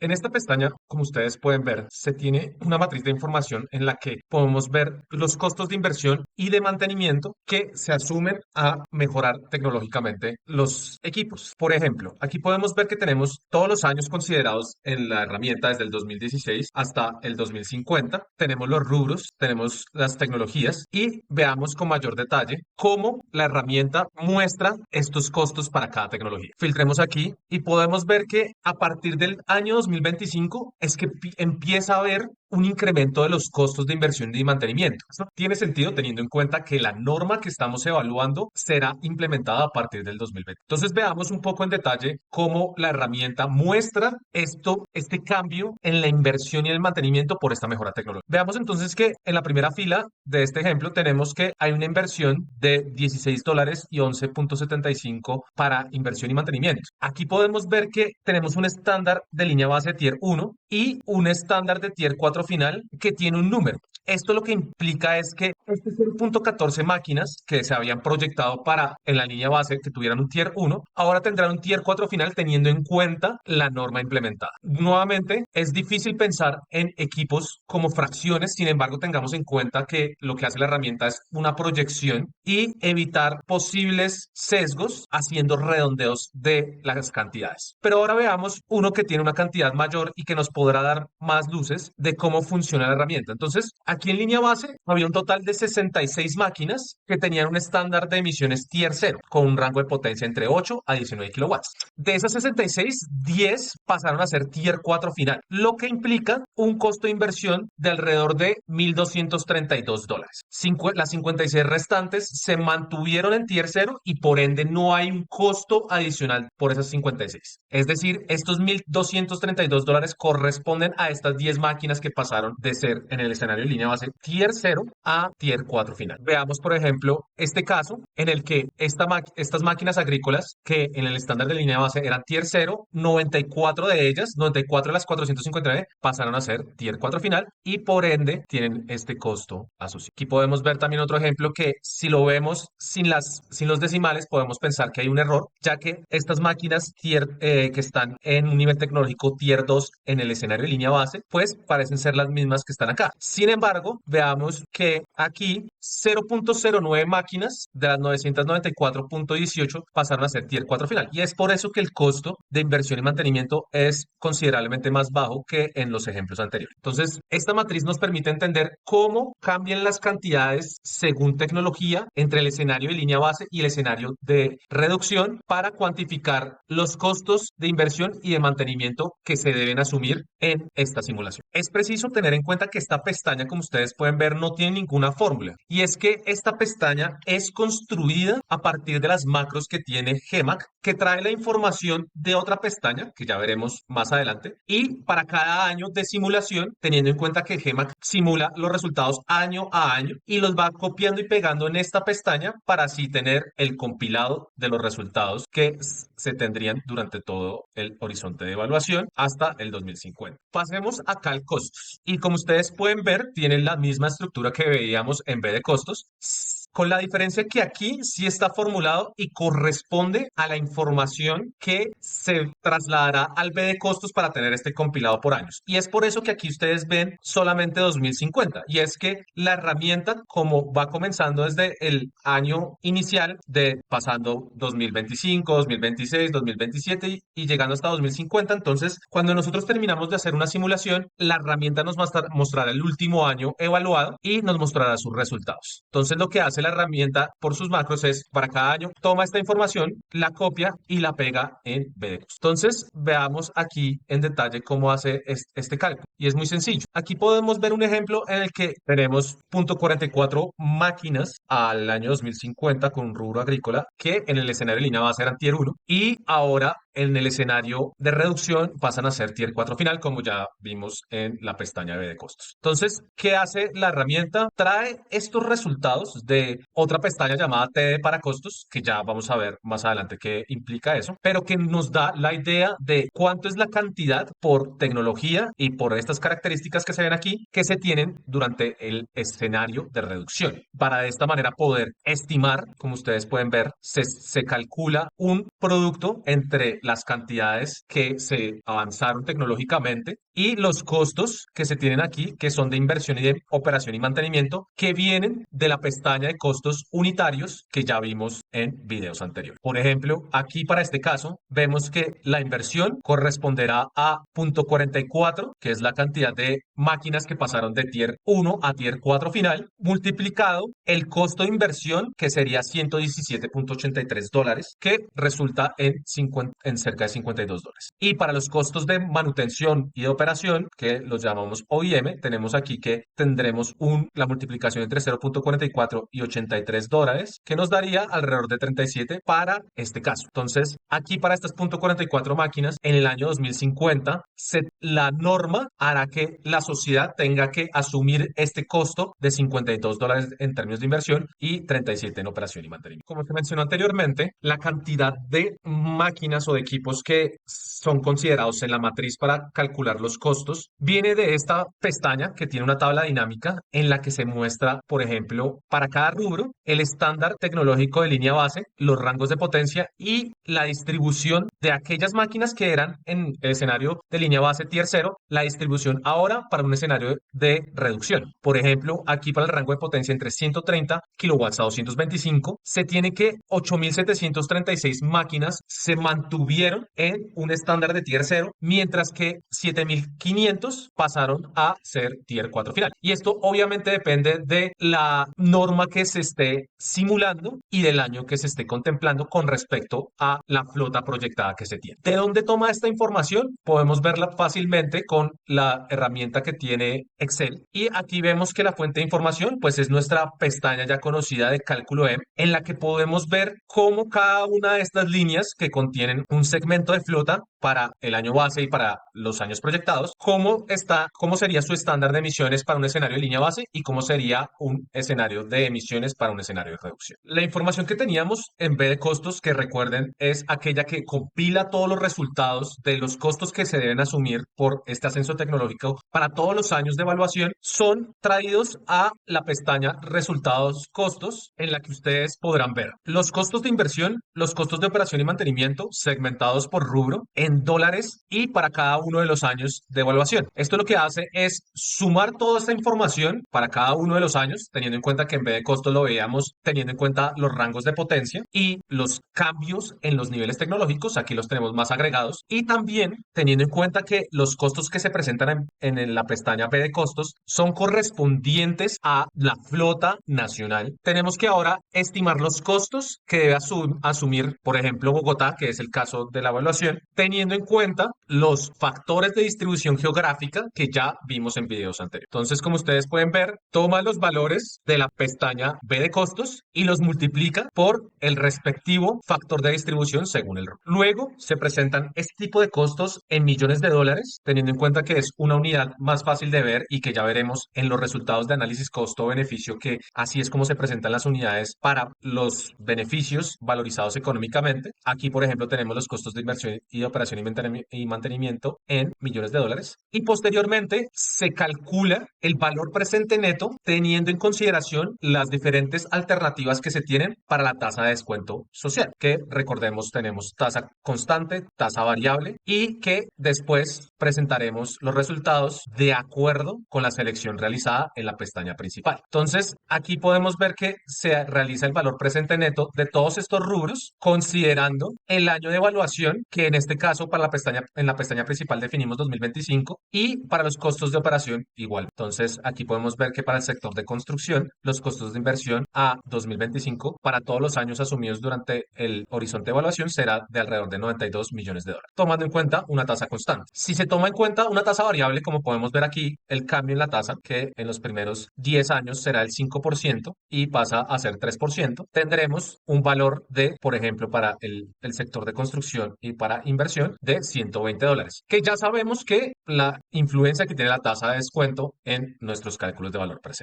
En esta pestaña, como ustedes pueden ver, se tiene una matriz de información en la que podemos ver los costos de inversión y de mantenimiento que se asumen a mejorar tecnológicamente los equipos. Por ejemplo, aquí podemos ver que tenemos todos los años considerados en la herramienta desde el 2016 hasta el 2050. Tenemos los rubros, tenemos las tecnologías y veamos con mayor detalle cómo la herramienta muestra estos costos para cada tecnología. Filtremos aquí y podemos ver que a partir del año 2025 es que empieza a haber un incremento de los costos de inversión y mantenimiento. Esto tiene sentido teniendo en cuenta que la norma que estamos evaluando será implementada a partir del 2020. Entonces veamos un poco en detalle cómo la herramienta muestra este cambio en la inversión y el mantenimiento por esta mejora tecnológica. Veamos entonces que en la primera fila de este ejemplo tenemos que hay una inversión de $16 y 11.75 para inversión y mantenimiento. Aquí podemos ver que tenemos un estándar de línea base Tier 1 y un estándar de Tier 4 final que tiene un número. Esto lo que implica es que este 0.14 máquinas que se habían proyectado para en la línea base que tuvieran un Tier 1, ahora tendrán un Tier 4 final teniendo en cuenta la norma implementada. Nuevamente, es difícil pensar en equipos como fracciones, sin embargo, tengamos en cuenta que lo que hace la herramienta es una proyección y evitar posibles sesgos haciendo redondeos de las cantidades. Pero ahora veamos uno que tiene una cantidad mayor y que nos podrá dar más luces de cómo funciona la herramienta. Entonces, aquí en línea base había un total de 66 máquinas que tenían un estándar de emisiones Tier 0 con un rango de potencia entre 8 a 19 kilowatts. De esas 66, 10 pasaron a ser Tier 4 final, lo que implica un costo de inversión de alrededor de $1.232. Las 56 restantes se mantuvieron en Tier 0 y por ende no hay un costo adicional por esas 56. Es decir, estos $1.232 corresponden a estas 10 máquinas que pasaron de ser en el escenario de línea base Tier 0 a Tier 4 final. Veamos, por ejemplo, este caso en el que estas máquinas agrícolas que en el estándar de línea base eran Tier 0, 94 de ellas, 94 de las 459 pasaron a ser Tier 4 final y por ende tienen este costo asociado. Aquí podemos ver también otro ejemplo que si lo vemos sin los decimales podemos pensar que hay un error, ya que estas máquinas que están en un nivel tecnológico Tier 2 en el escenario de línea base, pues parecen ser las mismas que están acá. Sin embargo, veamos que aquí 0.09 máquinas de las 994.18 pasaron a ser Tier 4 final. Y es por eso que el costo de inversión y mantenimiento es considerablemente más bajo que en los ejemplos anteriores. Entonces, esta matriz nos permite entender cómo cambian las cantidades según tecnología entre el escenario de línea base y el escenario de reducción para cuantificar los costos de inversión y de mantenimiento que se deben asumir en esta simulación. Es preciso tener en cuenta que esta pestaña, como ustedes pueden ver, no tiene ninguna fórmula. Y es que esta pestaña es construida a partir de las macros que tiene GEMAC, que trae la información de otra pestaña, que ya veremos más adelante, y para cada año de simulación, teniendo en cuenta que GEMAC simula los resultados año a año y los va copiando y pegando en esta pestaña para así tener el compilado de los resultados que se tendrían durante todo el horizonte de evaluación hasta el 2050. Pasemos acá al costos. Y como ustedes pueden ver, tienen la misma estructura que veíamos en B de costos, con la diferencia que aquí sí está formulado y corresponde a la información que se trasladará al B de costos para tener este compilado por años. Y es por eso que aquí ustedes ven solamente 2050. Y es que la herramienta, como va comenzando desde el año inicial, de pasando 2025, 2026, 2027 y llegando hasta 2050, entonces cuando nosotros terminamos de hacer una simulación, la herramienta nos mostrará el último año evaluado y nos mostrará sus resultados. Entonces lo que hace la herramienta por sus macros es para cada año toma esta información, la copia y la pega en BDCOS. Entonces veamos aquí en detalle cómo hace este cálculo y es muy sencillo. Aquí podemos ver un ejemplo en el que tenemos 0.44 máquinas al año 2050 con un rubro agrícola que en el escenario de línea base eran Tier 1 y ahora en el escenario de reducción pasan a ser Tier 4 final, como ya vimos en la pestaña B de costos. Entonces, ¿qué hace la herramienta? Trae estos resultados de otra pestaña llamada TD para costos, que ya vamos a ver más adelante qué implica eso, pero que nos da la idea de cuánto es la cantidad por tecnología y por estas características que se ven aquí, que se tienen durante el escenario de reducción. Para de esta manera poder estimar, como ustedes pueden ver, se calcula un producto entre las cantidades que se avanzaron tecnológicamente y los costos que se tienen aquí, que son de inversión y de operación y mantenimiento, que vienen de la pestaña de costos unitarios que ya vimos en videos anteriores. Por ejemplo, aquí para este caso, vemos que la inversión corresponderá a 0,44, que es la cantidad de máquinas que pasaron de Tier 1 a Tier 4 final, multiplicado el costo de inversión, que sería $117,83, que resulta en cerca de $52. Y para los costos de manutención y de operación, que los llamamos OIM, tenemos aquí que tendremos la multiplicación entre 0,44 y $83, que nos daría alrededor de 37 para este caso. Entonces, aquí para estas 0,44 máquinas, en el año 2050, la norma hará que la sociedad tenga que asumir este costo de $52 en términos de inversión y 37 en operación y mantenimiento. Como se mencionó anteriormente, la cantidad de máquinas o de equipos que son considerados en la matriz para calcular los costos viene de esta pestaña que tiene una tabla dinámica en la que se muestra, por ejemplo, para cada rubro, el estándar tecnológico de línea base, los rangos de potencia y la distribución de aquellas máquinas que eran en el escenario de línea base tier 0, la distribución ahora para un escenario de reducción. Por ejemplo, aquí para el rango de potencia entre 130 kilowatts a 225, se tiene que 8.736 máquinas se mantuvieron en un estándar de tier 0, mientras que 7.500 pasaron a ser tier 4 final. Y esto obviamente depende de la norma que se esté simulando y del año que se esté contemplando con respecto a la flota proyectada que se tiene. ¿De dónde toma esta información? Podemos verla fácilmente con la herramienta que tiene Excel. Y aquí vemos que la fuente de información pues es nuestra pestaña ya conocida de cálculo M, en la que podemos ver cómo cada una de estas líneas que contienen un segmento de flota para el año base y para los años proyectados, cómo sería su estándar de emisiones para un escenario de línea base y cómo sería un escenario de emisiones para un escenario de reducción. La información que teníamos en B de costos, que recuerden, es aquella que compila todos los resultados de los costos que se deben asumir por este ascenso tecnológico para todos los años de evaluación, son traídos a la pestaña resultados costos, en la que ustedes podrán ver los costos de inversión, los costos de operación y mantenimiento segmentados por rubro en dólares y para cada uno de los años de evaluación. Esto lo que hace es sumar toda esta información para cada uno de los años, teniendo en cuenta que en vez de costos lo veíamos teniendo en cuenta los rangos de potencia y los cambios en los niveles tecnológicos, aquí los tenemos más agregados, y también teniendo en cuenta que los costos que se presentan en la pestaña B de costos son correspondientes a la flota nacional. Tenemos que ahora estimar los costos que debe asumir, por ejemplo, Bogotá, que es el caso de la evaluación, teniendo en cuenta los factores de distribución geográfica que ya vimos en videos anteriores. Entonces, como ustedes pueden ver, toma los valores de la pestaña B de costos y los multiplica por el respectivo factor de distribución según el rubro. Luego se presentan este tipo de costos en millones de dólares, teniendo en cuenta que es una unidad más fácil de ver y que ya veremos en los resultados de análisis costo-beneficio, que así es como se presentan las unidades para los beneficios valorizados económicamente. Aquí, por ejemplo, tenemos los costos de inversión y de operación y mantenimiento en millones de dólares. Y posteriormente se calcula el valor presente neto teniendo en consideración las diferentes alternativas que se tienen para la tasa de descuento social, que recordemos tenemos tasa constante, tasa variable y que después presentaremos los resultados de acuerdo con la selección realizada en la pestaña principal. Entonces, aquí podemos ver que se realiza el valor presente neto de todos estos rubros considerando el año de evaluación, que en este caso en la pestaña principal definimos 2025 y para los costos de operación igual. Entonces, aquí podemos ver que para el sector de construcción, los costos de inversión a 2025 para todos los años asumidos durante el horizonte de evaluación será de alrededor de 92 millones de dólares, tomando en cuenta una tasa constante. Si se toma en cuenta una tasa variable, como podemos ver aquí, el cambio en la tasa, que en los primeros 10 años será el 5% y pasa a ser 3%, tendremos un valor de, por ejemplo, para el sector de construcción y para inversión de $120, que ya sabemos que la influencia que tiene la tasa de descuento en nuestros cálculos de valor presente.